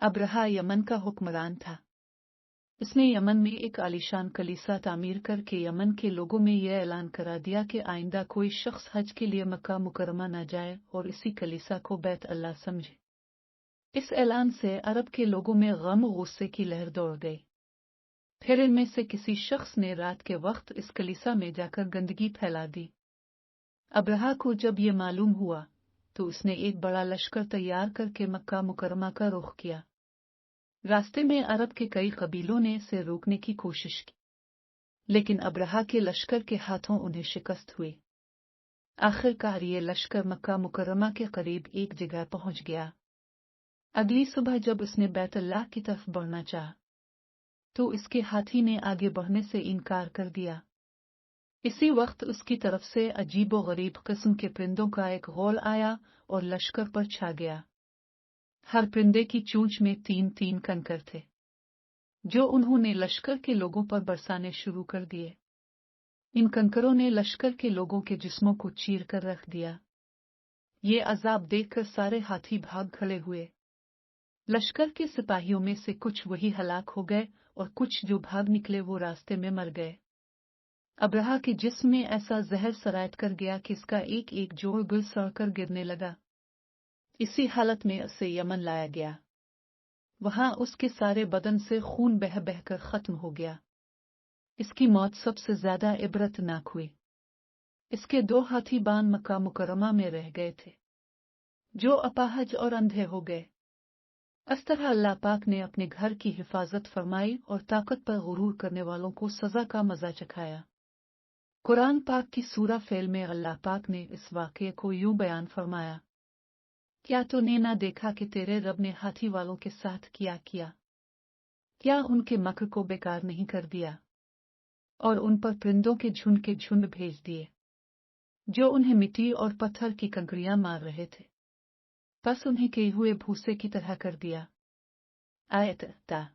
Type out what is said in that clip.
अब्रहा Yemen का हुक्मरान था। इसने यमन में एक आलीशान कलीसा तामीर करके यमन के लोगों में यह ऐलान करा दिया कि आइंदा कोई शख्स हज के लिए मक्का मुकरमा न जाए और इसी कलीसा को बैत अल्लाह समझे। इस ऐलान से अरब के लोगों में गम गुस्से की लहर दौड़ गई। फिर इनमें से किसी शख्स ने रात के वक्त इस कलीसा में जाकर गंदगी फैला दी। अब्रहा को जब ये मालूम हुआ तो उसने एक बड़ा लश्कर तैयार करके मक्का मुकरमा का रुख किया। रास्ते में अरब के कई कबीलों ने इसे रोकने की कोशिश की, लेकिन अब्रहा के लश्कर के हाथों उन्हें शिकस्त हुई। आखिरकार ये लश्कर मक्का मुकरमा के करीब एक जगह पहुंच गया। अगली सुबह जब उसने बैतुल्लाह की तरफ बढ़ना चाहा तो इसके हाथी ने आगे बढ़ने से इनकार कर दिया। इसी वक्त उसकी तरफ से अजीबो गरीब किस्म के परिंदों का एक गौल आया और लश्कर पर छा गया। हर परिंदे की चोंच में 3-3 कंकर थे, जो उन्होंने लश्कर के लोगों पर बरसाने शुरू कर दिए। इन कंकरों ने लश्कर के लोगों के जिस्मों को चीर कर रख दिया। ये अजाब देखकर सारे हाथी भाग खड़े हुए। लश्कर के सिपाहियों में से कुछ वही हलाक हो गए और कुछ जो भाग निकले वो रास्ते में मर गए। अब्रहा के जिस्म में ऐसा जहर सरायत कर गया कि इसका एक एक जोड़ गुल सड़कर गिरने लगा। इसी हालत में उसे यमन लाया गया। वहां उसके सारे बदन से खून बह बहकर खत्म हो गया। इसकी मौत सबसे ज्यादा इबरतनाक हुई। इसके 2 हाथी बान मक्का मुकरमा में रह गए थे, जो अपाहज और अंधे हो गए। इस तरह अल्लाह पाक ने अपने घर की हिफाजत फरमाई और ताकत पर गुरूर करने वालों को सजा का मजा चखाया। कुरान पाक की सूरा फेल में अल्लाह पाक ने इस वाक़ये को यूं बयान फरमाया, क्या तूने ना देखा कि तेरे रब ने हाथी वालों के साथ क्या किया? क्या उनके मक्र को बेकार नहीं कर दिया और उन पर परिंदों के झुंड भेज दिए, जो उन्हें मिट्टी और पत्थर की कंकड़ियां मार रहे थे। बस उन्हें के हुए भूसे की तरह कर दिया। आयत ता